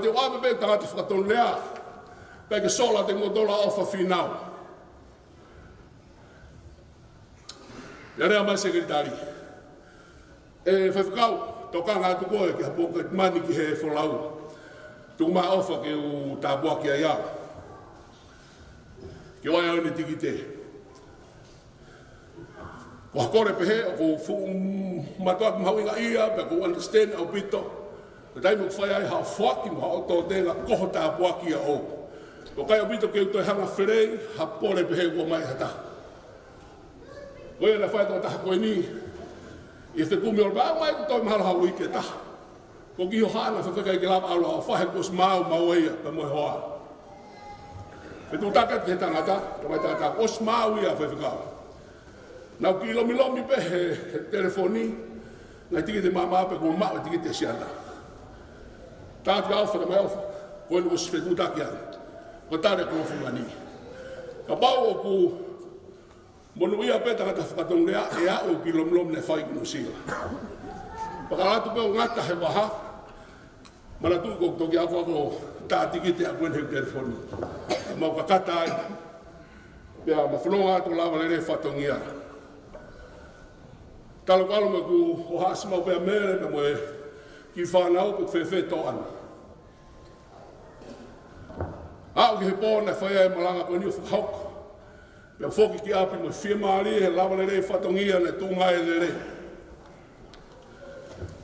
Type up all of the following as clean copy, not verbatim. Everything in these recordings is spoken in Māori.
Te wabe be tangata whakatonu lea, peke sola te ngotola ofa whinau. Ia rea mai sekretari. E whawhikau, toka ngā tukoe ki hapoka mani ki he wholau. Tuku mai ofa ke u tāpua ki a ia. Ki wai au ni tiki te. Ko hakore pehe, ko matua ki mahau inga ia, pe ko understand au pito. Ko taimu ku whai ai hao whaki mo hao tō tēnga koho tāpua ki a o. Ko kai au pito ke utoi hanga wherei, hapore pehe kua mai hata. Ko ia na whai tō taha koe ni, i te kumi ora ba mai ko toi mahara hau ike taha. Ko ki ho hana whawhaka i ke lapa aula o whahe kos mau eia pa moe hoa. E tū taka te he tangata, ka mai tangata, os mau ia whawhakau. Nau ki lomi pe he telefoni, ngai tiki te mama pe kua mau tiki te siana. Tāti awha na mai awha, koe ni was whetū taki ana. Ko tāre kua whungani. Ka bau o ku monu ia pe tangata whakatong lea, e au ki lomi ne whai kunu sila. Pakaratu pe o ngata he waha, mana tu ko toki ako ta tiki te akuen he telefoni. Mau ka kata ai. Pea ma whanonga to lava lere whatongia. Talo kalo me ku o hasi mau pea mere me moe ki whanau pe whewhe to ana. Au ki he pōna whai ai malanga koe ni o whakauk. Pea whoki ki api mo whiamaari he lava lere whatongia ne tūngai lere.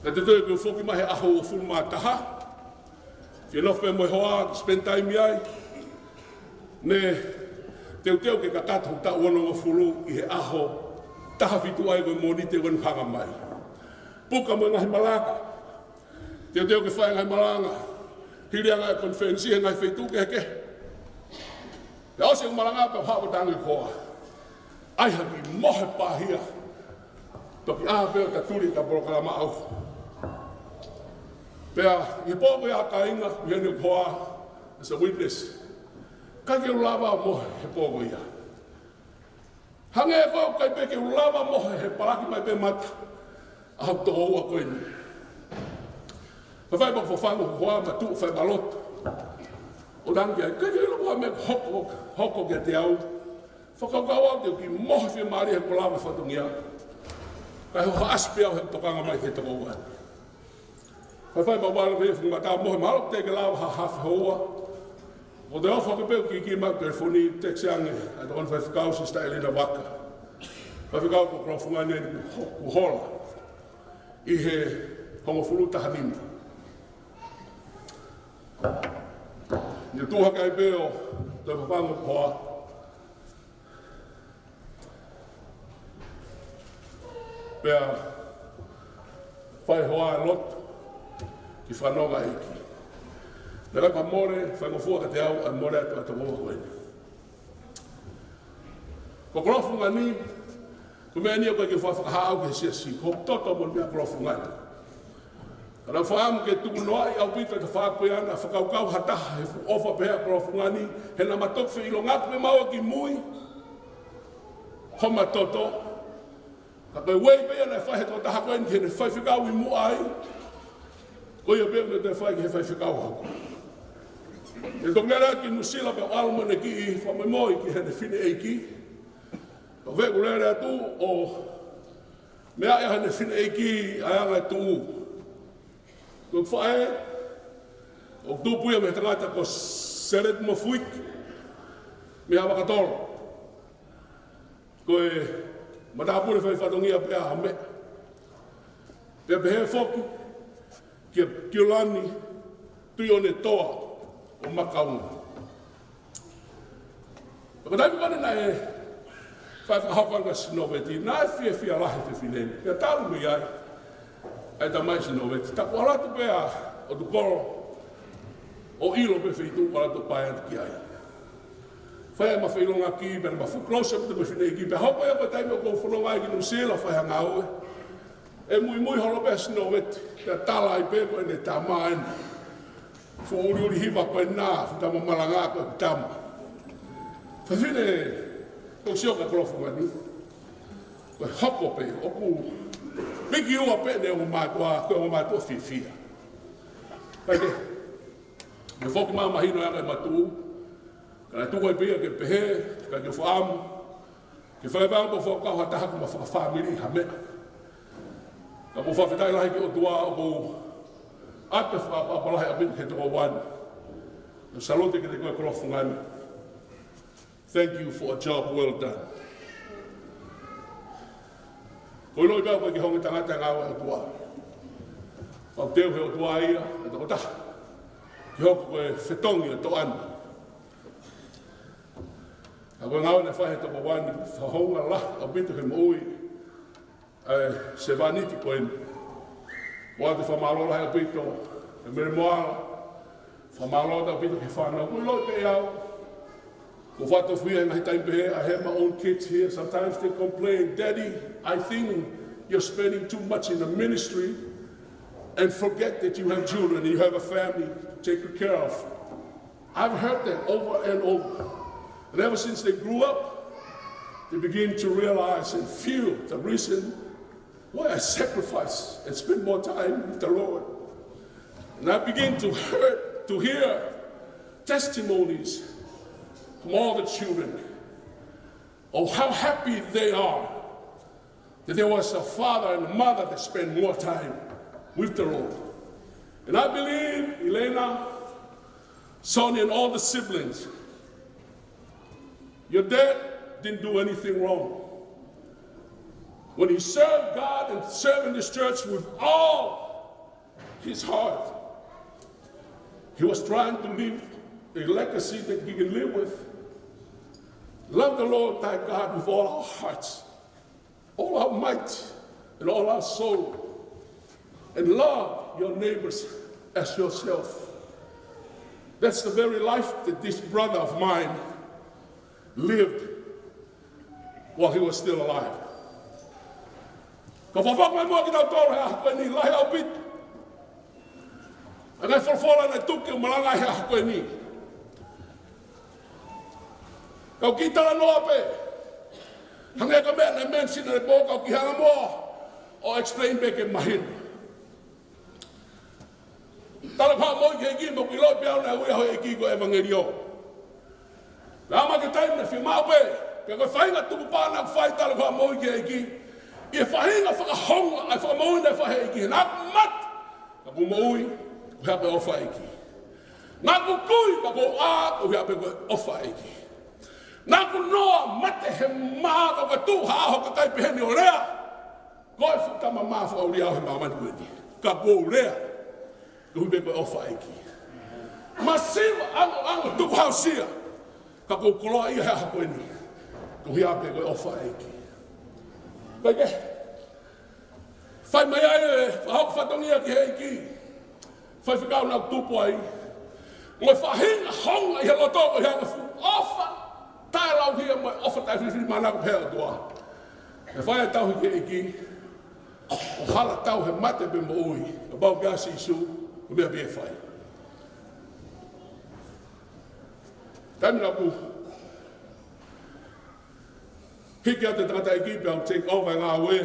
Na te tue ku whoki mahe aho o whulma taha. Whia nofe moe hoa, spend time iai. Ne teu ke kakata hu ta uano o fulu i he aho. Taha fitu ai koe moni te wanu hanga mai. Puka mo ngahi malanga. Teu ke whae ngai malanga. Hiri anga e konferensi he ngai whaitu ke heke. Te ose malanga pe hawa tangi koa. Ai haki mohe pahia. Toki peo ta turi ta porokalama au. Pea, i pōko ia ka inga, i hene koa, as a witness. Kaki ulava mohe he pōko ia. Hange e koe kai peke ulava mohe he paraki mai pe mata. Ahau tō ua koe ni. Pawhai pa whawhangu koa ma tuu whai malota. O rangi ai, kaki ulava me hoko kia te au. Whakaukau au te ki mohe whia maari he kolama whatungia. Kai ho aspi au he tokanga mai he toko ua. Whai pa wala vei whunga tā mohe mahalo teke lawa ha hawhi hoa. O te ofa ke peo ki mau telefoni tekse ange. Ai tōna whai whikau si sta elina waka. Whai whikau ko kro whunga nene ku hola. I he hongo fulu taha nima. Ni tuha kai peo te whapangu hoa. Pea whai hoa e lotu. Ki whanonga iki. Nera ka more, whangofua ka te au, a more atu ata mua koe. Ko korofunga ni, ko mea nia koe ki whakahaau ke sia si, ko toto mo mea korofunga ni. Kara whaamu ke tuku noai au pita te whaakoe ana, whakaukau hataha he ofa pehea korofunga ni, he na matokwe ilo ngātu me maua ki mui, homa toto, ka koe wei pea na whahe tō taha koe ni, he ne whaiwhikau i mua ai, ko ia pēr me te whai ki he whai whikau hako. E tō ngera ki nusila pe alma ne ki i whamemoi ki hene whine eiki. Ka wheku lere atu o mea ea hene whine eiki a anga e tū. Ko whae, o tūpuia me tangata ko seret mo fuik, me hawa katoro. Ko e matapure whai whatongia pēa hame. Pēa pehe whoki, kia kiolani tui o ne toa o makaunga. Ka taipu kane na e whai whakahapanga sinoveti, nā e whia lahe te whineni. Pea tālu mi ai, ai ta mai sinoveti. Taku haratu pea o tu koro o ilo pe whitu haratu pai atu ki ai. Whai ma whilonga ki, pena ma whuklose pe te whinei ki. Pea hopa ea pa taipu o kou whanonga i ki nusela whai hanga aue. E mui holo pe sinoveti. Pea tala i pe koe ne tā maena. Fu uri hiva koe nā, fu tama malanga koe tama. Whawhine, kau sioka kolofunga ni. Koe hoko pe, oku. Piki ua pe ne o mātua, koe o mātua whiwhia. Paike. Ke foki maa mahino anga e matu. Kana tuko e pia ke pehe, ka ke whaamu. Ke whaebang po whakau hataha kuma whakawhamiri ha mea. Ka po whawhetai lahi ki o tua o ko ate whakapalahi abin ke toko wani. Ka salote ke te koe korofungani. Thank you for a job well done. Koe loi pēo koe ki hongi tangata ngāwa o tua. Pau teo he o tua ia, e toko taha. Ki hoko koe whetongi o to anu. A koe ngāwa ne whahe toko wani, whahonga la, au bitu he moui, se vaniti koe ni. Wate whamalola he o bitu, e mere moala, whamalola au bitu ke whanau. Koe loi pēo, ko whato whia ngahi taim pehe, I have my own kids here. Sometimes they complain, Daddy, I think you're spending too much in the ministry and forget that you have children and you have a family to take care of. I've heard that over and over. And ever since they grew up, they begin to realize and feel the reason why I sacrifice and spend more time with the Lord. And I begin to hear testimonies from all the children of how happy they are that there was a father and a mother that spent more time with the Lord. And I believe Elena, Sonia, and all the siblings, your dad didn't do anything wrong. When he served God and served in this church with all his heart, he was trying to leave a legacy that he can live with. Love the Lord thy God with all our hearts, all our might, and all our soul. And love your neighbors as yourself. That's the very life that this brother of mine lived while he was still alive. Ka whawhak mai mua ki tau tōra he aha koe ni, lahi au pit. A ngai whorwhora nei tuke o malanga he aha koe ni. Kau ki tala noa pe. Hange ka mea nei men sina ne pō kau ki hanga moa o explain be ke mahin. Tala wha moi ke ki mo ki loi piao nei ui hoi e ki ko evangelio. Lama ke taim na whimau pe. Ka koe whainga tuku pāna ku whai tala wha moi ke ki. I e whahinga whakahonga ai whakamoi nei whahe e ki. Nā ku mat. Ka ku moui ku hape ofa e ki. Nā ku kui ka ku a ku hape koe ofa e ki. Nā ku noa mate he maa ka ka tū hāho ka kai peheni o rea. Koe whakama maa whauri au he maa mani kueni. Ka kō rea. Ka hui pepe ofa e ki. Ma siwa ango tuku hau sia. Ka kō koloa ia hea koeni. Ka hui ape koe ofa e ki. Kaike. Whai mai ai e whahau whatongia ki hei ki. Whai whikau nau tupu ai. Ngoi whahinga honga i he lotoko i hanga fu. Ofa. Tai lau hia mai ofa tai whiwhiri mana ko pēra tua. E whai e tau hiki e ki, o hala tau he mate pe mo ui, a bau gasi i su, o mea bie whai. Taimi nā ku, hiki a te tangata e ki pe au take over ngā ue,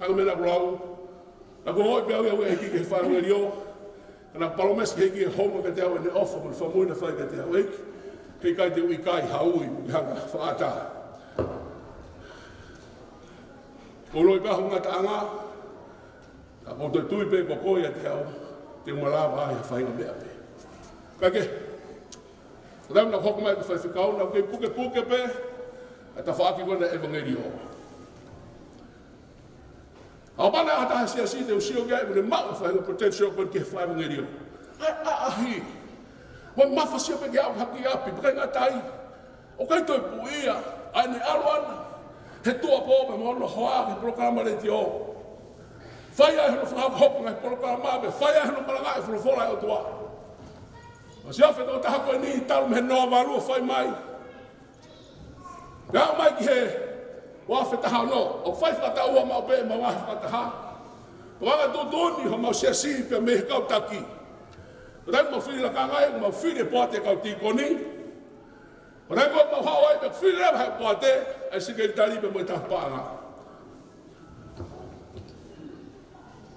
anga mena ku lau, nā ku hoi pe au e ue hiki ke whai ngeri o, nā palomes ki hiki e honga ka te au e ne ofa, mo whamuina whai ka te au eiki. Kei kai te ui kai haui ki hanga whaata. Ko roi pahu ngā taanga, ka po toi tui pe ko koi a te au, te umalawa ai a whainga mea pe. Kake, ko tau na hoku mai ku whaiwhikau, na kei puke pe, a ta whaaki wana evangeli o. Au pana a taha sia si te usio gai, mune mau whainga potential kon ke whaivangeli o. Ahi. Wa mafa sia pe au haki api brenga tai o kai toi puia ai ni alwana he tua po me mo hoa ki programa le tio fai ai no fa hop ngai programa be fai ai no malanga e fora o tua o sia fe to ta ko ni tal me no valu fai mai ga mai ki he wa fe ta no o fai fa ta o ma be ma wa fa ta ha wa ga do ni ho ma sia si pe me ka ta ki Rai mo fili la kangai, mo fili poate kau tikoni. Rai mo hawai pe fili la hai poate, ai sige tali pe mo tapanga.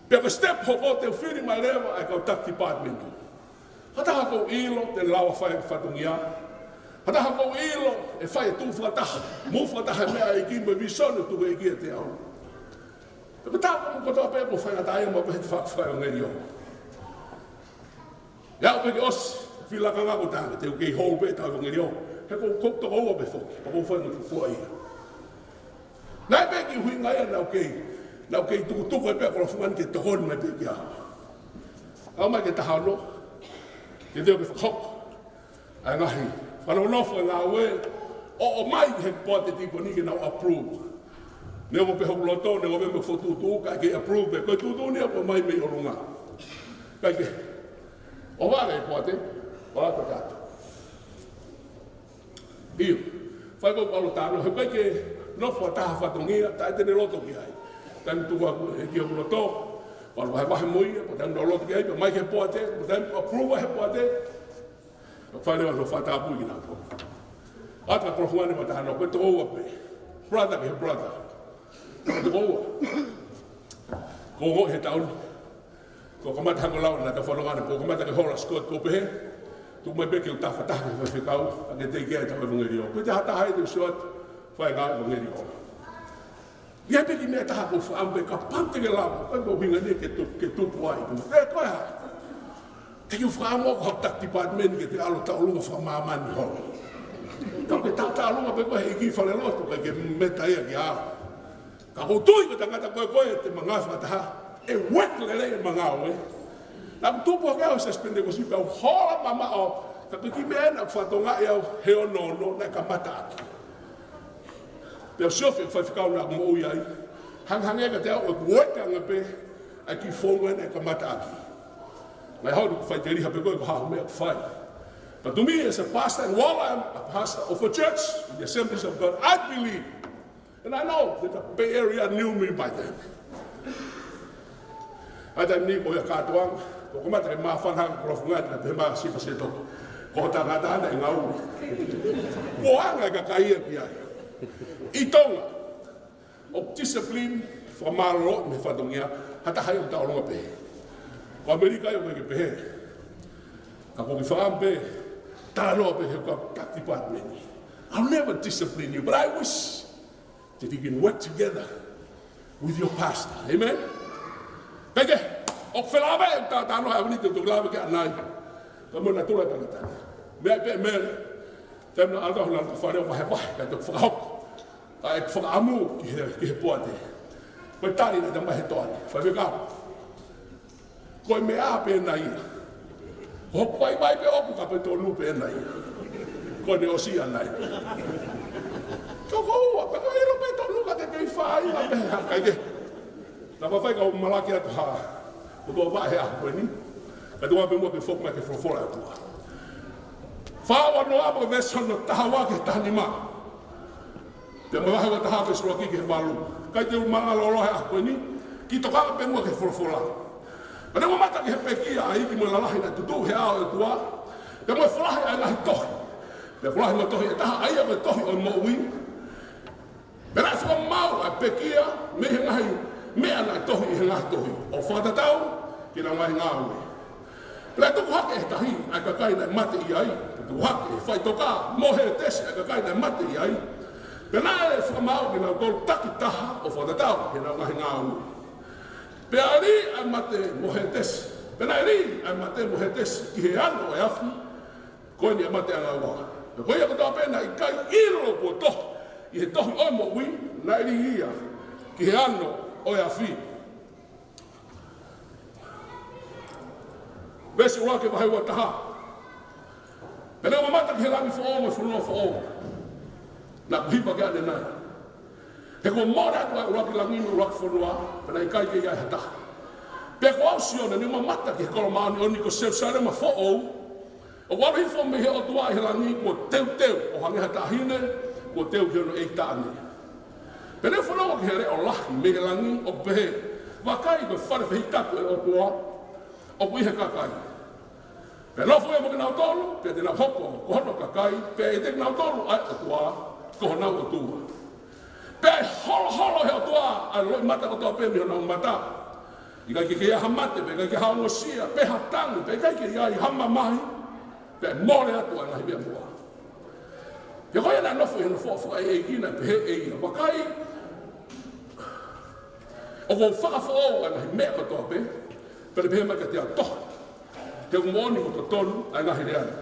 Pe ko step ho pote fili mai leva ai kau tak department. Hataha ko ilo te lawa whai whatungia. Hataha ko ilo e whai tu whataha. Mo whataha mea e ki me visone tu e ki e te au. E me tāko mo kotoa pe ko whai atai mo pe te whai o ngeri o. Iau pe ke osi, whilaka ngako tāne, te ukei hou pe tau o ngeri o. He ko kokto koua pe whoki, pa ko whai no tu fua ia. Nai pe ki hui ngai nau kei tukutuku e pe kola whungani ke tohoni mai pe ki a. Au mai ke tahano, ke teo ke whakok, ai ngahi, whanonofo e ngā ue, o mai he poa te tipo ni ke nau approve. Neo mo pe hou loto, neo me whotutu, kai ke approve pe, koe tutu ni apo mai mei orunga. Kai ke, o wale e poa te, o ato kato. Iyo, whai kou palo tāno, he kai ke nofo a taha whatongia, tae tene loto ki ai. Tani tuku e ki hou loto, wala wahe wahe mui, po tani no loto ki ai, pe mai ke poa te, po tani approve he poa te, whai lewa no whatapu ki nā po. Ata krohungane ma tahano, koe to oua pe, brother ki he brother. Ko oua. Ko ngoi he taunu. Ko kamata hango lau na ta whanongane, ko kamata ke hora skot ko pehe, tu mai beke u tawhataha ki whawhikau, a ke te kia e tau e wangeri o. Koe te hata hai te usuat, whai ngā e wangeri o. Ia peki mea taha ko whaampe ka pante ke lau, koe ko hinga ne ke tupu ai. E koe ha. Te ki whaamo ko haptak department ke te alo taulunga whamamani ho. Tau ke taulunga pe koe he iki whalelotu, koe ke meta ia ki ao. Ka kutui ko tangata koe te mangafi ataha, e wek lele e mangau e. Nā kutupu hake au suspende ko sipa au hola mama o, ka kuki mea na whatonga e au heo nono na ka mata aki. Pea sofi e whaiwhikau nā kumo ui ai, hanghange ka te au e wek anga pe, a ki whonga na ka mata aki. Nai hau ku whai te riha pe koe ko hahu mea ku whai. But to me as a pastor, and while I'm a pastor of a church, in the Assemblies of God, I believe, and I know that the Bay Area knew me by then. I don't need more katuang. Ko mata ke mawhanhanga ko rofunga na te ma sifa se to. Ko tangata ana e ngau. Ko anga ka kaia ki ai. I tonga. O discipline for malo me whatongia, hata hai o taolonga pe. Ko Amerika i o ke pe. Ka ko ki whaampe, talo pe he ko kati department. I'll never discipline you, but I wish that you can work together with your pastor. Amen? Kaya, o whelava e tātano hea wini te tūlava ki anai. Ka muna tūra tangata. Mea pe mele, tēmna alta hula ka whare o wahe wahe, kai te whakahok. Ka e whakamu ki he poate. Koe tari na te mahe toani, whaiwekau. Koe mea pe na ia. Ko hopu ai mai pe opu ka pe tōnu pe na ia. Koe ne osi anai. Ko koua, pe koe ero pe tōnu ka te kei whai, ka pe hea kai ke. Na whawhai ka o malaki atu haa. Ko tō wahe a koe ni. Ka tō wape mua pe whoku mai ke whorofora atua. Whawa no amo e veso no taha wake tahani maa. Te mawahe wa taha veso waki ke he malu. Kai te umanga lolohe a koe ni. Ki toka pe mua ke whorofora. Ma te mata ki he pekia a hiki mo lalahi na tutu he ao e tua. Te mo e whalahi a ngahi tohi. Te whalahi mo tohi e taha aia me tohi o mo ui. Me rai whaka mau a pekia me he ngahi mea nai tohi i he ngahi tohi. O whatatau ki na ngahi ngā ue. Pera tuku hake he tahi ai ka kai nai mate i ai. Tuku hake he whai toka mo he tesi ai ka kai nai mate i ai. Pera e whakamau ki na tolu taki taha o whatatau ki na ngahi ngā ue. Pera ri ai mate mo he tesi. Pera ri ai mate mo he tesi ki he ano e afi. Koe ni ai mate anga ua. Pe koe ia katoa pena i kai iro po tohi. I he tohi oi mo ui, nai ri ia ki he ano o e afi. Vesi ua ke wahe ua taha. Pena ua mata ki he langi whaoma, whanua whaoma. Na kuhipa ke ane nai. He kua mora atu ai ua ki langi no ua ki whanua, pena i kai ke iai hata. Pea kua au siona ni ua mata ki he kolo maani o ni ko sefsare ma whaou. O waru hifo me he o tua i he langi kua teu teu o hange hata hine, kua teu ki ono e taane. Pena whanau ki he re o lahi me he langi o pehe. Wakai ko whare whihitaku e o tua, o kui he kakai. Pea nofu e mo ki nau tolu, pea te nau hoko, ko hono kakai, pea e te nau tolu ai o tua, ko honau o tua. Pea holo holo he o tua, ai loi mata o tua pe mi honau mata. I kai ke ia hamate, pe kai ke haongosia, pe hatangu, pe kai ke ia I hama mahi, pe more atu ana hibia mua. Ke koia na nofu hena fōwha e kina pe he e ia. Wakai, o ko whakafo ana hi mea katoa pe, pe pe mai ka te au toha. Te umoni ko to tonu, ai ngahi reana.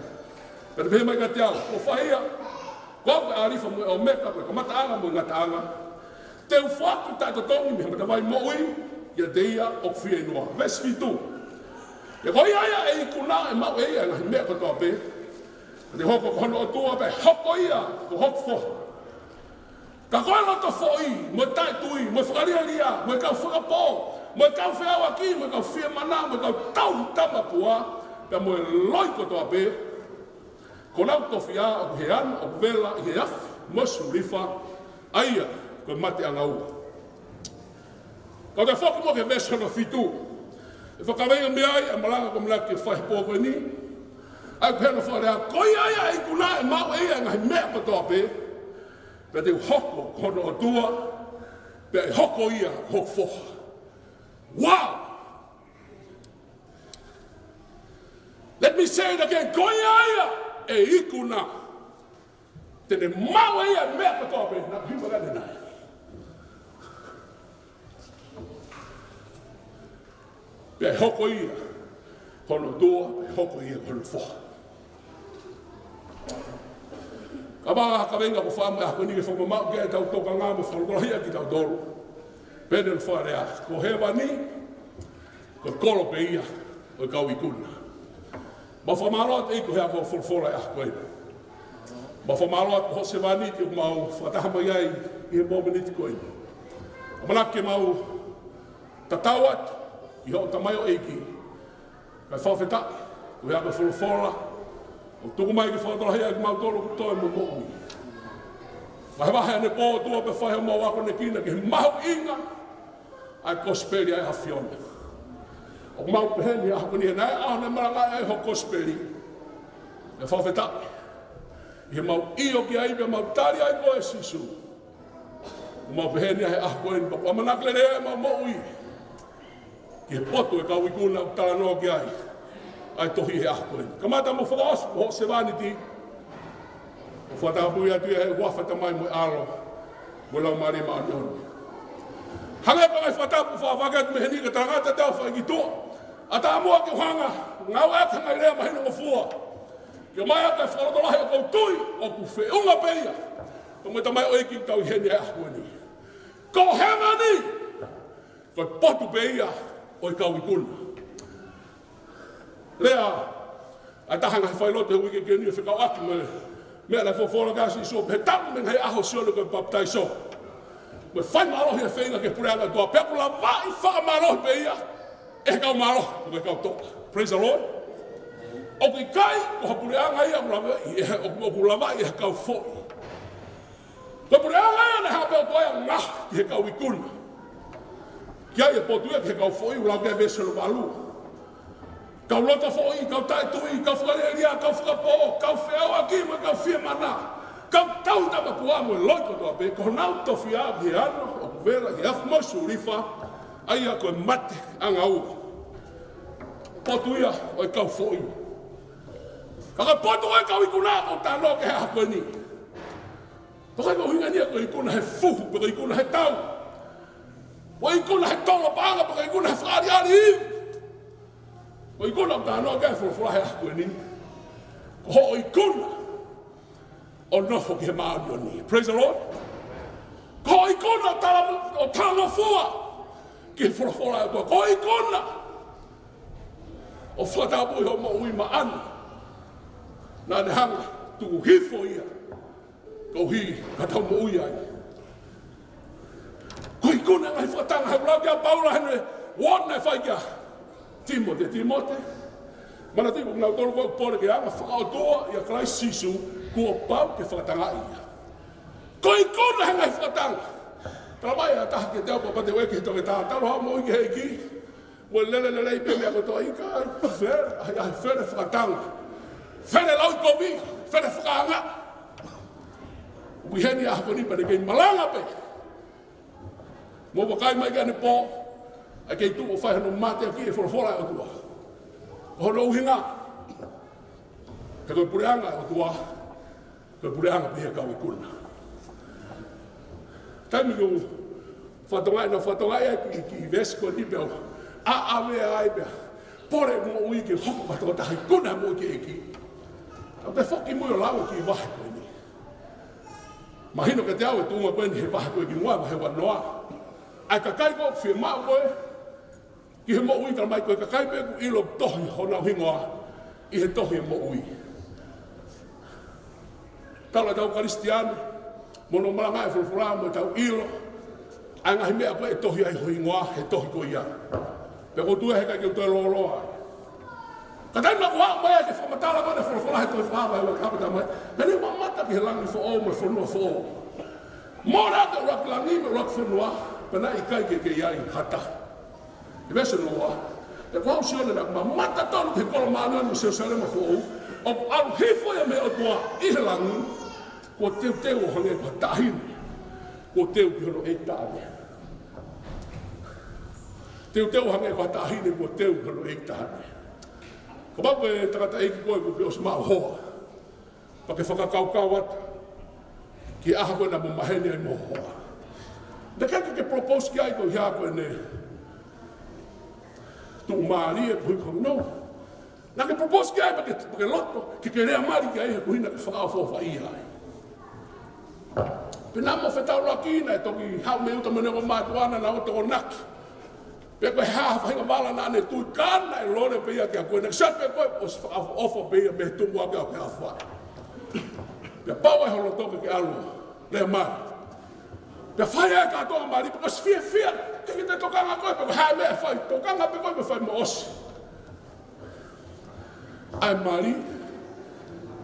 Pe pe mai ka te au, ko whahia, ko arifa mo o meka, ko mataanga mo ngataanga. Te uwhatu tai to tongi me mata vai mo ui, ia te ia o whia inua. Verse 2. Ia koi aia e ikuna e mau e ia ngahi mea katoa pe, te hoko kono o tua pe, hoko ia, ko hoko foha. Ka koe loto fo'i, mo tai tui, mo whakaria lia, mo kau whakapō, mo kau whiawa ki, mo kau whia mana, mo kau tau tama pua, pe mo loi kotoa pe, ko nau tofia o he ana, o vela, I he afi, mosu rifa, aia, ko mate anga ua. Kau te whoki mo ke veso no fitu, e whakarenga me ai, a malanga ko mla ke whai pōko ni, ai pēna wharea, koi aia e kuna e mau e ngahi mea kotoa pe, pe te hoko kono o tua, pe hoko ia hoko foha. Wow! Let me say it again, koi aia e ikuna, te ne mau e ia mea kotoa pe, na hima gane nai. Pe hoko ia kono o tua, pe hoko ia kono foha. Kaba ka venga ko fama ko ni ke fama ma ke tau toka nga mo fo ko hia ki tau dolo. Pedel fo rea ko heva ni ko kolo pe ia o ka wikuna. Ma fo malo te ko hea ko fo fo la ko. Ma fo malo ko se vani ki mau fo ta ma ia I mo minute ko. Ma ke mau tatawat I ho tamayo eki. Ka fa feta ko hea ko fo fo la o tuku mai ki whakatala hea ki mau tolo ku toi mo mo'ui. Ma he wahe ane pō tua pe whahe mau wako ne kina ki he mahu inga ai kosperi ai hawhiona. O mau peheni a hako ni he nai aho ne maranga ai ho kosperi. E whawheta. I he mau iyo ki ai pe mau tari ai ko e sisu. O mau peheni a he aho koe ni papu. Amanakle rea e mau mo'ui. Ki he poto e kau ikuna u tala noa ki ai. Ai tohi he aho koe. Kamata mo whakaos, mo se vaniti. O whatapui atu e wafata mai mo alo. Mo lau mari maani honi. Hanga ka mai whatapu whawakatu me heni ka tangata tau whaikitoa. A ta mua ki hanga, ngau eka ngai rea mahina o fua. Ki mai aka whakarotolahi o kou tui, o ku whiunga peia. Ko mai tamai o eki tau heni e aho koe ni. Ko hema ni! Ko potu peia o I kau ikuna. Lea, ai tahanga he whailote hui ke ni e whikau aki me la fofora kasi I so pe tamu men hei aho siolo koe baptaiso. Me whai marohi e whenga ke pureanga tua pepula vai whaka marohi pe ia. E kau marohi, koe kau toka. Praise the Lord. O ki kai, ko ha pureanga ia o kulava I he kau fōi. Ko pureanga ia ne hao peo toa ngah ki he kau ikuna. Kia e potua ki he kau fōi ulau ke veselo valua. Kau lota fo'i, kau tai tui, kau whakareria, kau whakapō, kau whiawa ki, ma kau whia mana. Kau tau tama pua mo loi kotoa pe, ko nau tofi a ki ano, o kuvela, ki afu mosu rifa, ai a koe mate anga ua. Potu ia, o kau fo'i. Kaka potu e kau ikuna, o tano ke hea koe ni. Tokai ko hinga nia ko ikuna he fuhu, ko ikuna he tau. Ko ikuna he tolo panga, ko ikuna he whakariari iu. O ikuna tano ke furfura he aku ni. Ko o ikuna o nofo ke maani o ni. Praise the Lord. Ko o ikuna o tano fua ke furfura e ko o ikuna o whatapu ho mo ui maana. Na ne hanga tu hifo ia. Ko hi katau mo ui ai. Ko ikuna ngai whatanga he blau kia paula hene wona e whaikia. Timote. Mana tipu ngau tolu ko pore ke anga whakaotoa ia krai sisu kua pau ke whakatanga ia. Ko ikuna ngai whakatanga. Tramai a taha ke teo papate weke toke taha talo hao mo ike heiki. Mo lele I pe mea kotoa ika ai fere. Ai fere whakatanga. Fere lau I kovi. Fere whakaanga. Wiheni a haponi pa de kei malanga pe. Mo wakai mai gane po. A kei tu o whai hano mate aki e whora o tua. O hono uhinga. Ka koe pureanga o tua. Koe pureanga pihe kau i kuna. Taimi ko whatongai na whatongai ai ki vesko ni peo. A awea ai pea. Pore mo ui ki hoko katoa tahi kuna mo ki eki. Au te whoki mui o lawa ki wahe koe ni. Mahino ke te au e tunga koe ni he wahe koe ki mua wahe wanoa. Ai ka kai ko whia maa koe. Ki he mo ui ka mai koe ka kai pe ku ilo tohi hona hingoa. I he tohi mo ui. Tala tau karistiano. Mono malanga e fulfura mo tau ilo. Ai ngahi mea koe e tohi ai hoi ngoa he tohi koe ia. Pe ko tu he kai ki utoe lolo ai. Ka tai ma kua mai ke whamatala mana fulfura he toi whawa e wa kapata mai. Pene wa mata ki he langi fo o me whanua fo o. Mora te rak langi me rak whanua. Pena i kai ke iai hata. E vese noa. Te kua usione na ma mata tonu ke kolo maana mo se salema fo o. O alu hifo ya me o tua i he langi. Ko teu o hange kua tahini. Ko teu ki hono e tāne. Teu hange kua tahini ko teu ki hono e tāne. Ko mapu e takata eiki koe ko pe o se maa hoa. Pa ke whakakaukau atu. Ki aha koe na mo mahene ai mo hoa. Na kaka ke propose ki ai ko hia koe ne. Tu maari e kui kong no. Na ke propose ki ai pa ke loto. Ki ke rea maari ki ai he kuhina ke whakawha i ai. Pena mo whetau rakina e toki hau me uta mene o mātuana na o toko naki. Pe koe haa whainga wala na ane tui kāna e lore pe ia ki a koe. Nek sa pe koe o se whakaofa pe ia me tumu ake au ke a whai. Pe pau e holo toka ki alua. Lea mai. Pe whai e katoa maari. Pe koe sfia fia. Ke ki te tokanga koe. Pe koe haa mea whai. Tokanga pe koe me whai mo osi. Ai maari.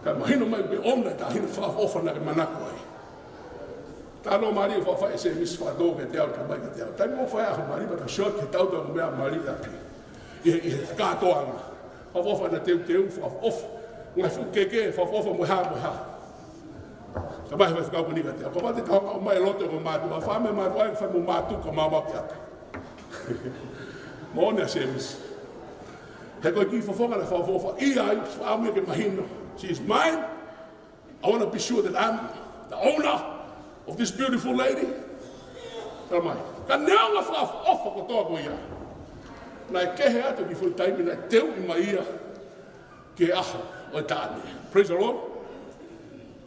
Ka mahino mai pe omna ta hina whakaofa na ke manako ai. Tano mari o fa ese mis fa do que te au ka mai que te au. Tai mo fa a mari ba shot que tau do me a mari aqui. E ka to anga. Fa na teu fa of. Nga fu que fa mo ha mo ha. Ka mai fa ka ko ni ka te. Ko ba te ka mai loto mo ma do fa me ma do fa mo ma tu ko ma ma ki ata. Mo ne se mis. He ko ki fa na fa I ai fa me que mahino. She is mine. I want to be sure that I'm the owner of this beautiful lady. Tara mai. Ka neanga whaka ko toa ko ia. Nai kehe atu ki fui taimi nai teu I mai ia ke aha o e tāne. Praise the Lord.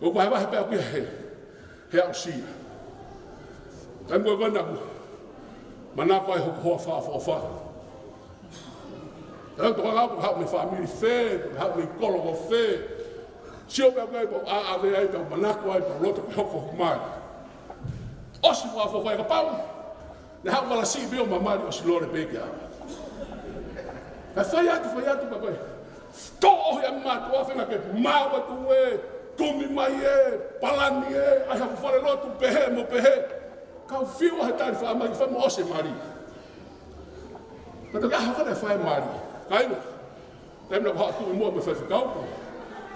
Ko ko hewa he pēo kia he au sia. Tai mua koe naku. Mana koe hoko hoa wha. Tau toka ngau ko hau me whamiri whē, hau me kolo ko whē. Sio pēo koe po a ave ai pēo manako ai pēo loto pe hoko mai. Osi whai ka pau. Ne hau wala si beo mamari osi lore peke au. Ka whai atu pa koe. Tō ohi a mātua whenga ke māua tu e, tumi mai e, palani e, ai haku whare lotu pehe mo pehe. Kau whiu ahe tāri wha mai, wha mo ose mari. Ka toki aha kare whai mari. Ka ina. Taimina ko haa tu I mua me whai whakau.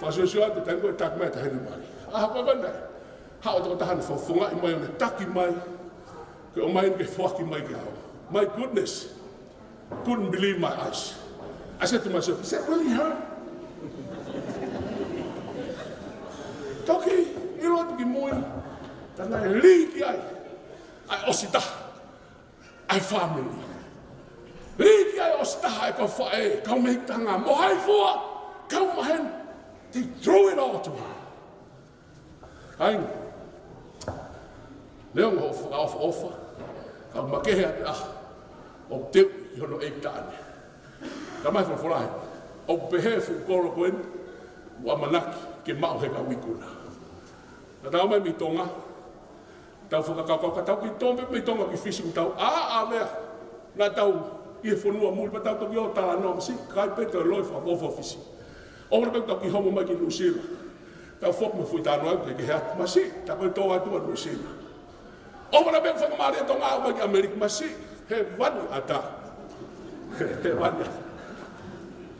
Wha sio atu taim koe tak mai tahene mari. Aha koe kondai. Hao toko tahane whawhunga I mai o ne taki mai. Ke o mai ke whaki mai ke hao. My goodness. Couldn't believe my eyes. I said to myself, is that really her? Toki, ilo atu ki mui. Tana e liki ai. Ai osita. Ai family. Liki ai osita ai kau whae. Kau mehitanga. Mo hai fua. Kau mahen. They threw it all to her. Ai. Leonga o whakaofa. Kau makehe ati o teu I hono e tāne. Ka mai whawhurahe. O pehe whukoro koen. Wa manaki ke mau he ka wikuna. Na tau mai mi tonga. Tau whakakakau ka tau ki tombe mi tonga ki fishing tau. Mea. Na tau I he whanua muli. Pa tau toki o tala noa. Masi kai peta loi whawhawha fishing. O wana pek tau ki homo mai ki Nusira. Tau whok me fui tāno au ke hea. Masi. Ta koe tō atua Nusira. O wana pek whakamari tonga au mai ki Amerika. Masi. He wani ata. He wani ata.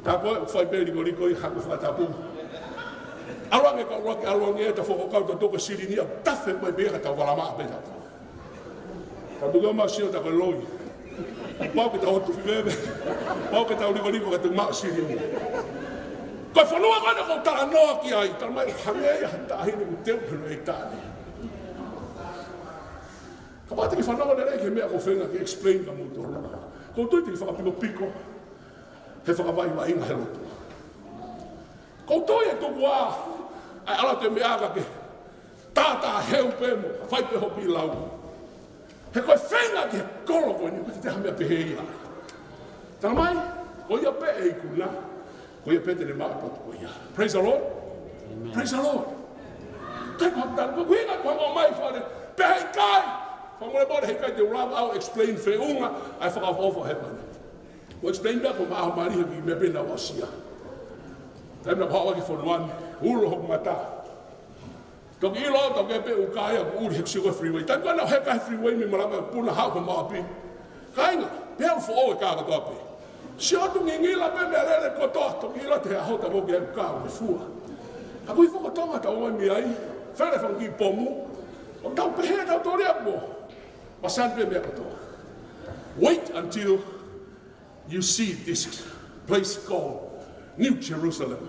Ta koe whai peri ko riko I haku whatapu. Aruange ka uroke aruange e ta whokokau ta toka siri nia. Tafe mai beka ta walamaa peta. Ta tuke o maa sio ta koe loi. Mau ke tau tu fiwebe. Mau ke tau liko ke tu mau siri. Koe whanua kone ko tala noa ki ai. Tala mai hangei a tahini ku teu penu e tāne. Ka pāti ki whanau ne rei ke mea ko whenga ki explain ka mūtu runa. Ko tui te ki whakapiko piko. He whakawai wa inga he roto. Ko tui e tuku a. Ai ala te mea ka ke. Tātā heu pēmo. Whai pe hopi lau. He koe whenga ki he kolo koe ni. Ko te teha mea pehe ia. Tala mai. Ko ia pe e ikuna. Ko ia pe te ne maa patu ko ia. Praise the Lord. Amen. Praise the Lord. Kai ko haptana. Ko hinga ko hanga mai whare. Pehe kai. Whamore mora hei kai te rau au explain whiunga ai whakawhawha hepana. Ko explain bea ko maaha mariha ki mea pena o asia. Taimna ko hawa ki whanuan, uro hoku mata. Toki ilo au tau kia pe ukaya ko uri heku siwa freeway. Taimna nau heka he freeway mi marama puna hau ko maapi. Kainga, pea u wha oe kāka toa pe. Si atu ngingila pe mea lele kotoa, toki ilo te hahota mo kia ukao me fua. Aku i whakatonga tau mai mi ai, where whangi pomu, o tau pehe tau torea mo. Wait until you see this place called New Jerusalem.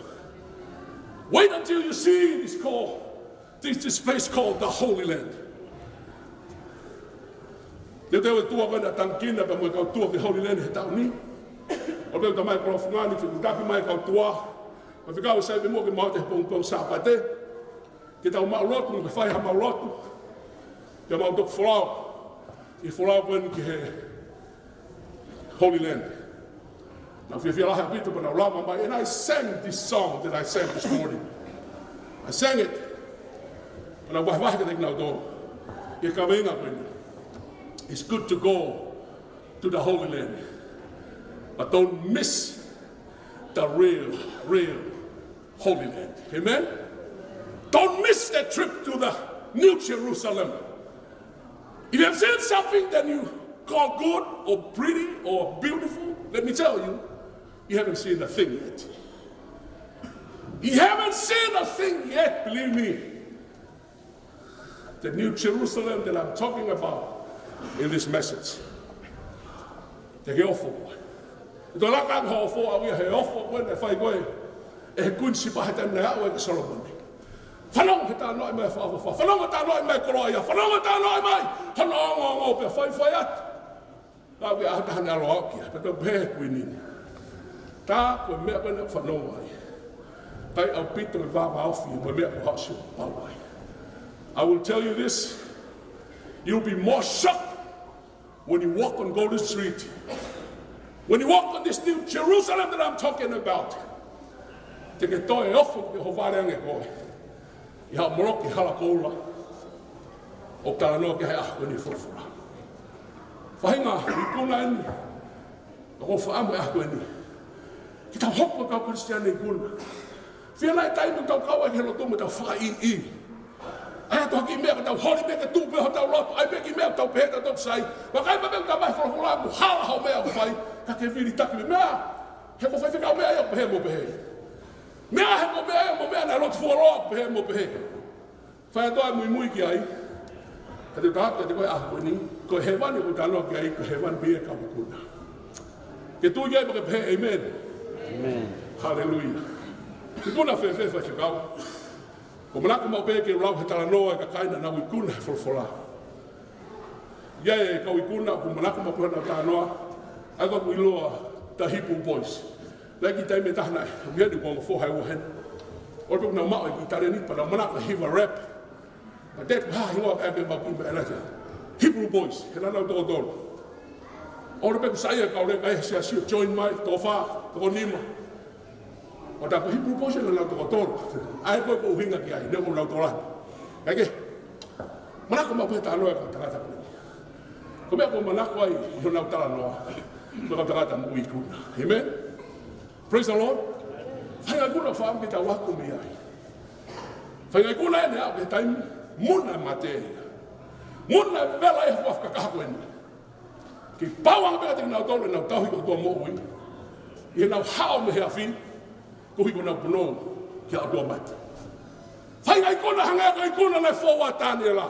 Wait until you see this place called the Holy Land. Te tewe tua wana tangkina pa mo kau tua ki Holy Land he tau ni. O peo ta mai kolo fungani ki kutapi mai kau tua. Ma whikau sai pe mo ki maute pong sāpate. Ki tau maulotu, ki whai ha maulotu. Ki mautok whalau. I whalau pēni ki he Holy Land. Now, if you have been to Lama, and I sang this song that I sang this morning. I sang it. And I was like, now, it's good to go to the Holy Land. But don't miss the real Holy Land. Amen? Don't miss that trip to the New Jerusalem. If you have seen something that you call good or pretty or beautiful, let me tell you, you haven't seen a thing yet. You haven't seen a thing yet, believe me. The New Jerusalem that I'm talking about in this message. Te ke ofo koe. E tō laka ang hao fō awia he ofo koe ne whai koe e he kunsi pahe tēmne au e ke Solomoni. Whanonga he tā noi mai whawawha. Whanonga tā noi mai koroia. Whanonga tā noi mai hanonga pe whai atu. Nā wia ahana alo au kia. Pe tō pēhe kui nini. Tā koe mea pēne whanonga ai. Pai au pito e vāwa awhi e mea ko hasu pawai. I will tell you this. You'll be more shocked when you walk on Golden Street. When you walk on this New Jerusalem that I'm talking about. Te ke toi e ofu ke ho whareange koe. I hao moroki hala koula. O tala noa ke hei ahko ni whurwhura. Whahinga, i kuna eni. O whaamu e ahko eni. Ki tau hoko kau Kristiane i kuna. Whia nai taimu tau kau e helo tumu tau wha i. Ai to ki mea tau hori mea ke tupe ho tau lopo. Ai mea ki mea tau pehe tau sai. Wa kai mea tau mai whurwhura aku hala hao mea o whai. Ka ke whiri taki me mea. He ko whai whikau mea ia pehe mo pehe. Mea he mo mea ia mo mea na lotu fuaroa pehe mo pehe. Whai atoa mui ki ai. Ka te tahata te koe ahko ni. Ko he wani ko tanoa ki ai. Ko he wani pia kau kuna. Ke tui ai ke pehe. Amen. Amen. Hallelujah. Ki kuna whewhe whai kau. Ko manako mau pehe ke rau he tala noa ka kaina na ui kuna he whorwhora. Ia e kau i kuna ko manako mau kuhana tala noa. Ai ko iloa ta Hebrew boys. Lagi taime tahna. Ia di ko ngofo hai wohen. O tuk na mau i tare ni pa na manako hiva rap. But that ha hingoa ka ake mau kumbe elata. Hebrew boys. He nanau toko toro. O repe ku saia kau re kai sia sio join mai to fa to nima. O ta ko Hebrew boys na toko toro. Ai ko ko hinga ki ai ne mo tora. Kage. Manako mau pe talo ka tata ko. Ko me ko manako ai no na tala no. Ko ka tata mo i kuna. Amen. Praise the Lord. Fai alguna fam ki ta wa ko mi ai. Fai alguna ne a ke time muna materia. Muna vela e wafka ka ko ni. Ki pawang be te na tolo na tahi ko mo ui. I na hao me ha fi. Ko hi ko na puno ki a do mat. Fai ai ko na hanga ai ko na fo wa tani la.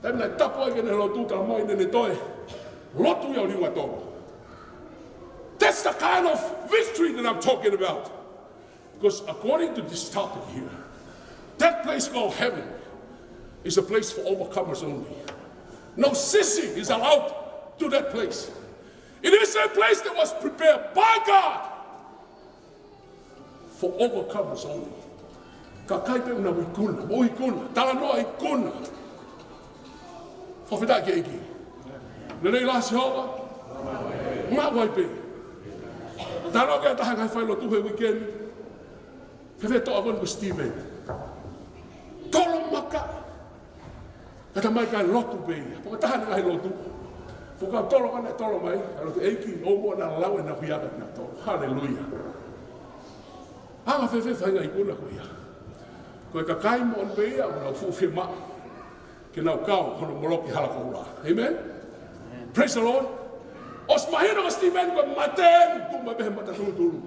Tam na tapo ke ne lo tu ta mo ne toi. Lotu ya ringa tō. That's the kind of victory that I'm talking about. Because according to this topic here, that place called heaven is a place for overcomers only. No sissy is allowed to that place. It is a place that was prepared by God for overcomers only. Ka kai pe una wikuna, mo ikuna, tala noa ikuna. Whawhita ki eiki. Nerei la si hoa, ngā wai pe. Tano kia taha kai whailo tuhe weekend. Ke toa kon ko Stephen. Tolo maka. Kata mai kai lotu pe. Poka taha ngai lotu. Poka tolo kana tolo mai. Alo te eiki o mo na lawe na huiaka na tolo. Hallelujah. Anga whewhe whainga ikuna ko ia. Koe ka kai mo on pe ia, o fuwhi ma. Ke nau kau, hono moroki halaka ura. Amen? Praise the Lord. Os mahino ka Stephen koe maten, tu mabehe mata tulu tulu.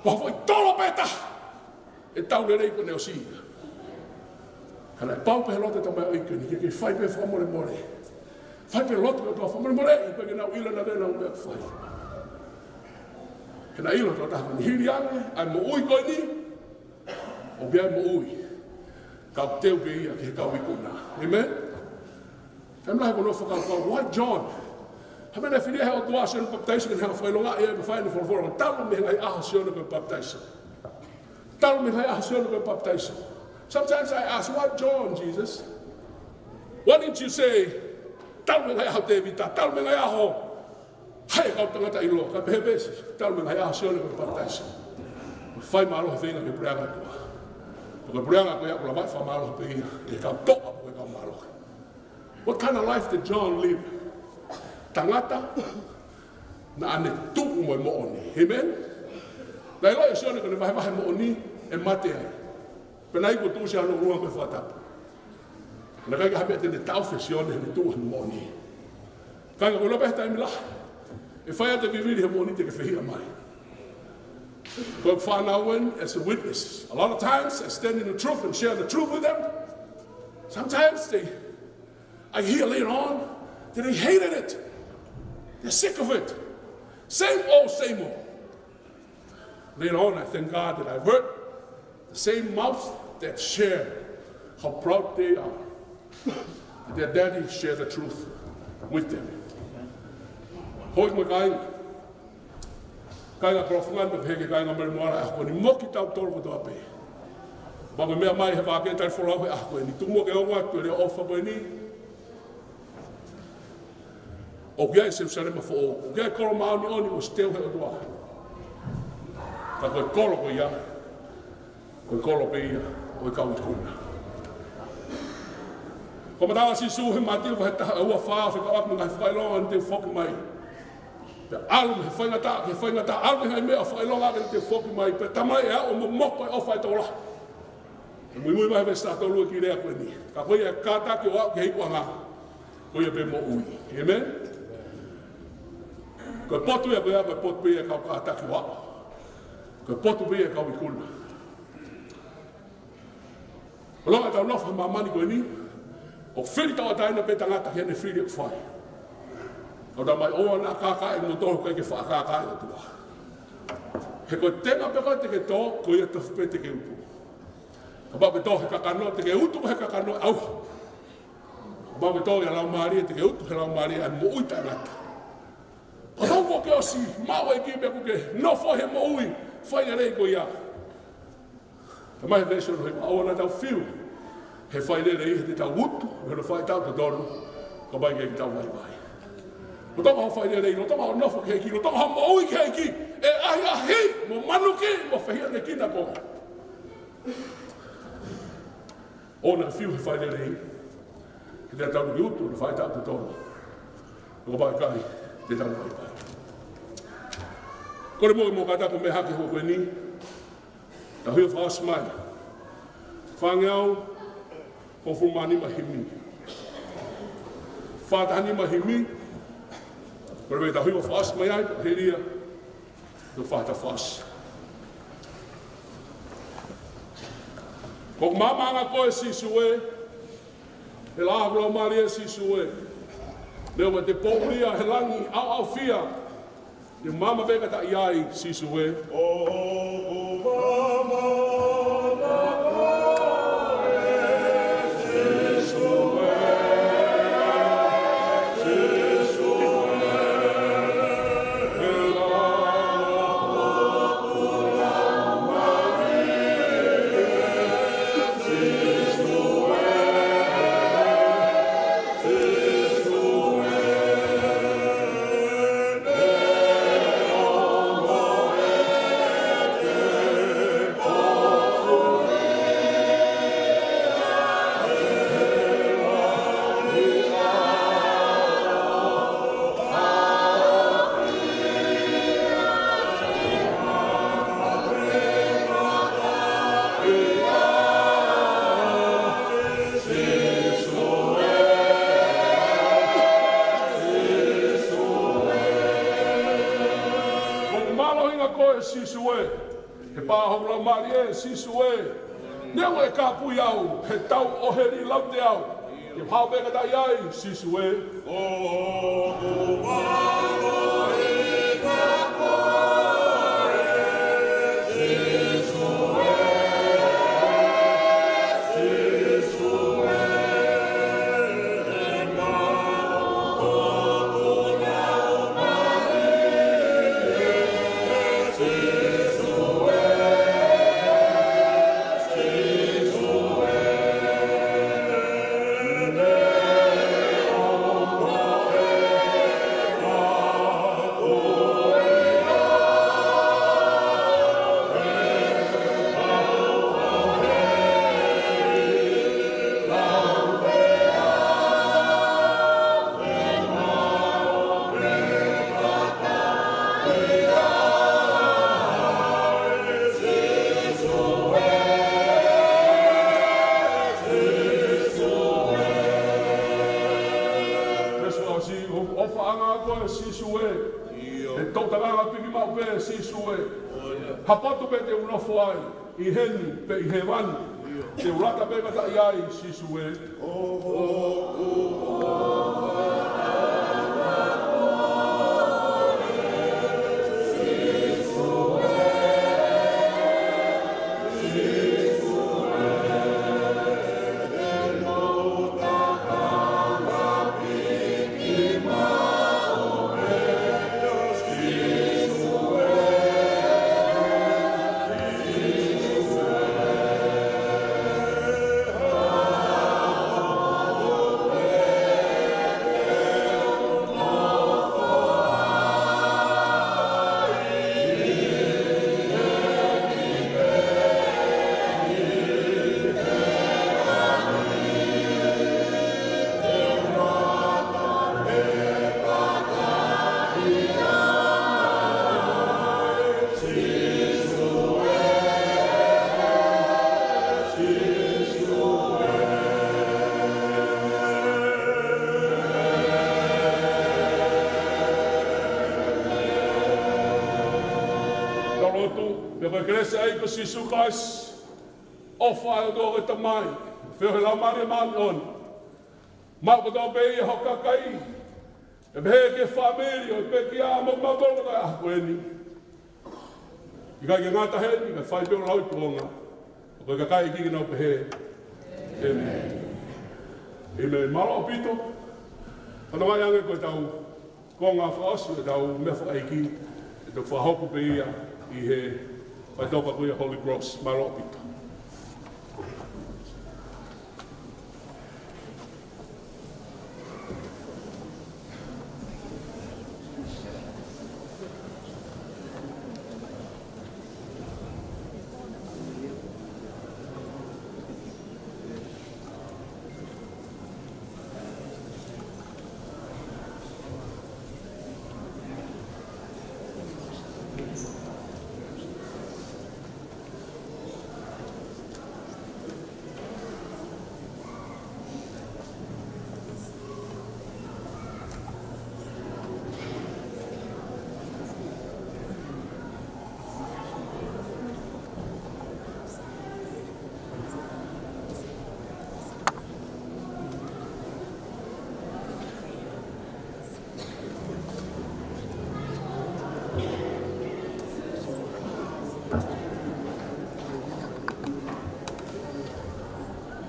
Koe hoi tolo peta. E tau le rei ko neo siga. Kana e pau pehe lote tamai o ikuni, ke whai pe whamore more. Whai pe lote o toa whamore more, i peke nau ila na rena o mea whai. Kena ilo toa taha mani hiri ange, ai mo ui koe ni, o bia mo ui. Kau teu pe ia ke kau ikuna. Amen? Tam lahi kono whakau kau, why John? Hamena whiri hea o tua siona baptisa, kena hea whailonga ia me whaini whorofora, talo me ngai aha siona koe baptisa. Talo me ngai aha siona koe baptisa. Sometimes I ask, why John, Jesus? Why didn't you say, talo me ngai aha Davida, talo me ngai aha hai kau tangata ilo, ka pehe besi, talo me ngai aha siona koe baptisa. Whai maaloha whenga me preanga tua. Koe preanga koe ako la vai wha maaloha pe ia, e kau toa koe kau maaloha. What kind of life did John live? Tangata, na ane tuku mo mooni. Amen? Na ilo e sione kone vahe mooni e mate ai. Pena i ko tuusi anu ruang koe whatapu. Na kai ka hape tene tauwhi sione he tuuha mooni. Kai ka koe lope heta imi laha. E whai ate viviri he mooni te ke whihia mai. Koe whanau as a witness. A lot of times I stand in the truth and share the truth with them. Sometimes I hear later on that they hated it. They're sick of it. Same old, same old. Later on, I thank God that I've heard the same mouth that share how proud they are. That their daddy shared the truth with them. Hoi mo kai. Kai ngā profungan me peke kai ngā mare moara ako ni moki tau toro mo toa pe. Ba me mea mai he wāke tai wholau he ako ni tumo ke onga tu e reo ofa mo ni. O kia e Jerusalem fo o kia e kolo maoni oni o steu he o tua. Ta koe kolo ko ia, koe kolo pe ia, o i kau i kuna. Ko matawa si su he matiu he taha ua whaa whi ka akmu ngai whailonga ni te whoki mai. Pe alu he whaingata, alu he mea whailonga ni te whoki mai, pe tamai e a o mo moko e ofa e tola. E mui mai me sta tolu e ki rea koe ni. Ka koe e kata ki o au ki heikua ngā. Koe e pe mo ui. Amen? Koe potu e koe ape potu pe e kau ka ataki wao. Koe potu pe e kau i kuna. O longa tau nofa mamani koe ni, o whiri tau ataina pe tangata ki ane whiri e whai. O da mai oa na kaka e mo tohu koe ke whaakaka e o tua. He koe tenga pe koe te ke tō, koe e tofu pe te ke utu. Ka bau ke tō he kakano, te ke utu he kakano au. Ka bau ke tō he lau maari e te ke utu he lau maari e mo ui tangata. Ko tau ko ke osi, maua e ki me kuke, no fo he mo ui, whai a rei ko ia. Ka mai he vesion he aona tau whiu, he whai rei he te tau utu, he no whai tau te donu, ka mai ke ki tau vai vai. No tonga ho whai rei, no tonga ho nofo ke ki, no tonga ho mo ui ke ki, e ahi ahi, mo manu ki, mo whahia ne kina ko. Ona whiu he whai rei, he te tau ki utu, no whai tau te donu. Ko mai kai, te tau vai vai. Kore mo katako me hake ho koe ni, ta hui whaas mai. Whangeau, ko fumani mahimi. Whatani mahimi, kore me ta hui whaas mai ai, he ria, no whata whaas. Ko mamanga koe si sue, he la aglo maria si sue. Leo wa te pōria he langi au fia. Te mama beka ta iai sisu e. O mama. Newa e ka pui au, he tau o he ri lau te au. Ke pao beka ta iai, sisu e. O mama e ka koe, sisu e, sisu e. E ma o lau mari, sisu e. Hapato pe te unofo ai, I heni pe I he wani, te urata pe kata iai sisu e. Sisu Christ, ofa do re tamai, fe la mari man on. Ma ko do be ho kakai. E be ke família, e be ki a mo ma bo na ko ni. Iga ge ngata he, iga fai be lau tonga. Ko ka kai ki no be he. Amen. Amen. Malo pito. Ana mai anga ko tau ko nga fa asu tau me fa iki. Do fa hoku be ia I he I don't believe the Holy Cross, my Lord.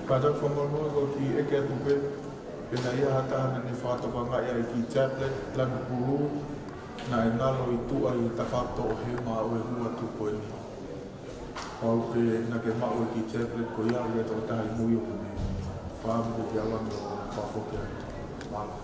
Pada whangonua ko ki eke atupe, pena ia hatahana ni whātapanga ia ki tablet, lana puru, na e ngalo i tua i tawhato o he maa o e hua tupo e ni. Pau ke na ke maa o ki tablet ko ia o e tau tahi mui o kune. Whaamu ke awangi o whafoke mala.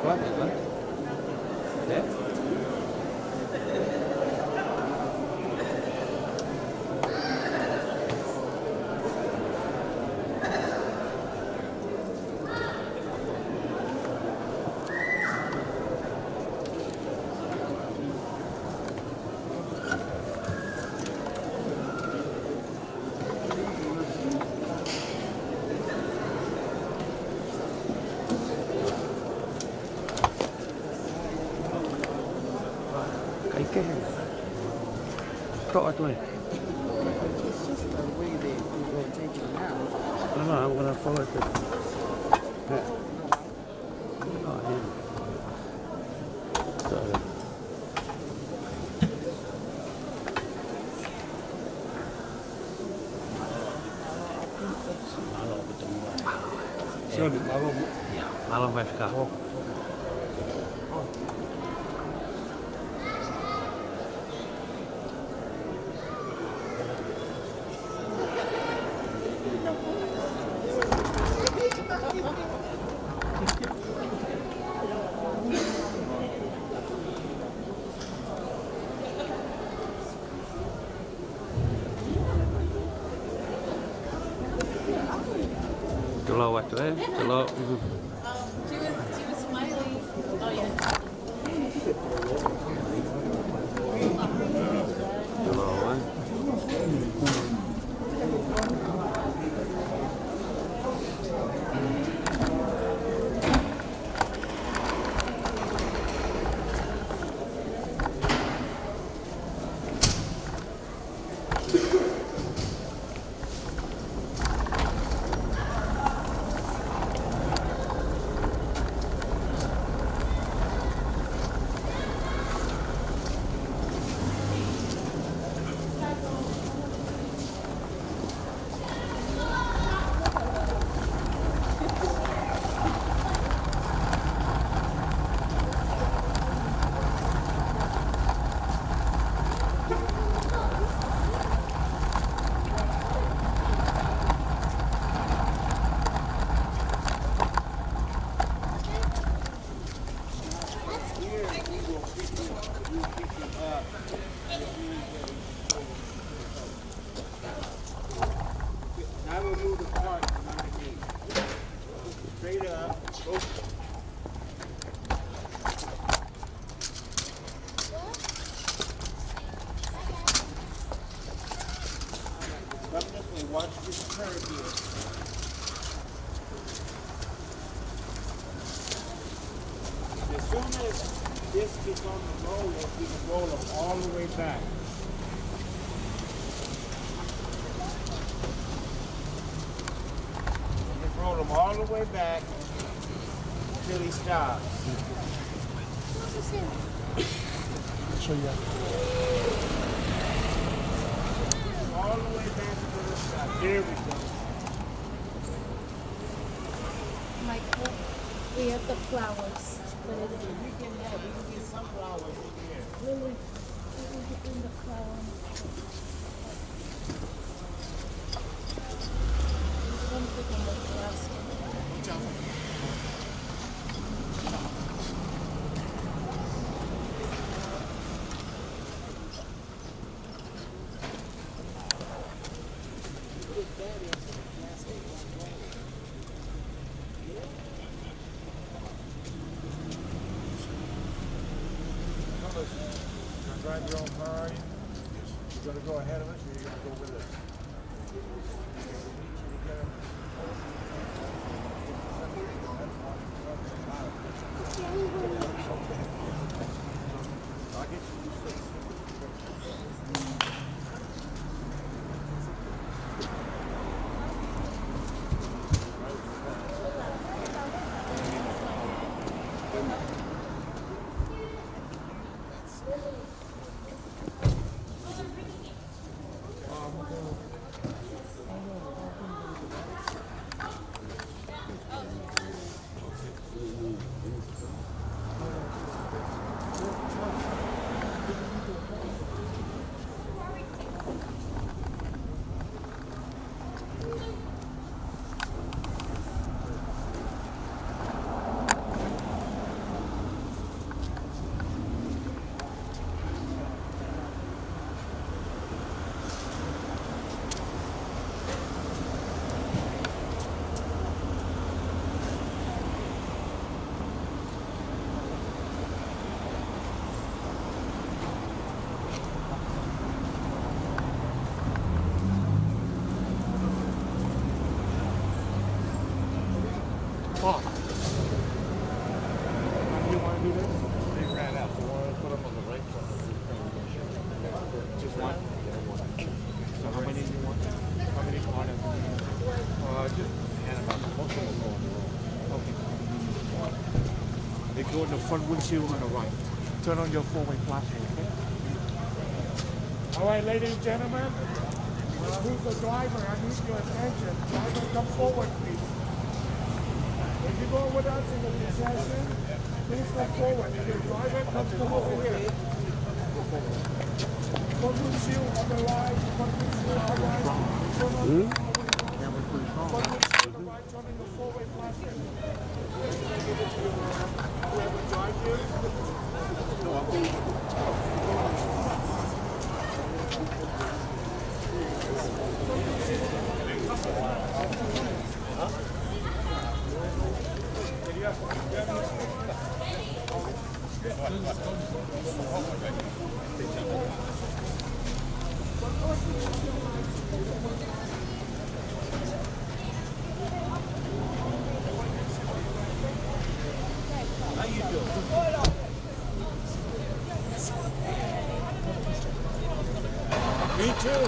Got it, It's just the way they rotate it now. No, I'm going to follow it. Yeah. Oh, yeah. Malam Weska. Hello, what today? Hello. She was smiling. Oh yeah. watch this curve here. As soon as this gets on the roller, we can roll them all the way back. Just roll them all the way back until he stops. Show you. All the way back until he stops. There we go. Michael, we have the flowers. But it We can get some flowers in here. really, we can get in the flower. One thing in the basket. Drive your own car. You're going to go ahead of us, or you're going to go with us? Go in the front windshield on the right. Turn on your four-way flashing, okay? All right, ladies and gentlemen. Who's the driver? I need your attention. Driver, come forward, please. If you're going with us in the procession, please come forward. If your driver comes come over here. Front windshield on the right. Front windshield on the right. Front windshield on the right. Turn on your four-way flashing. Whoever drives you? How you doing? Me too.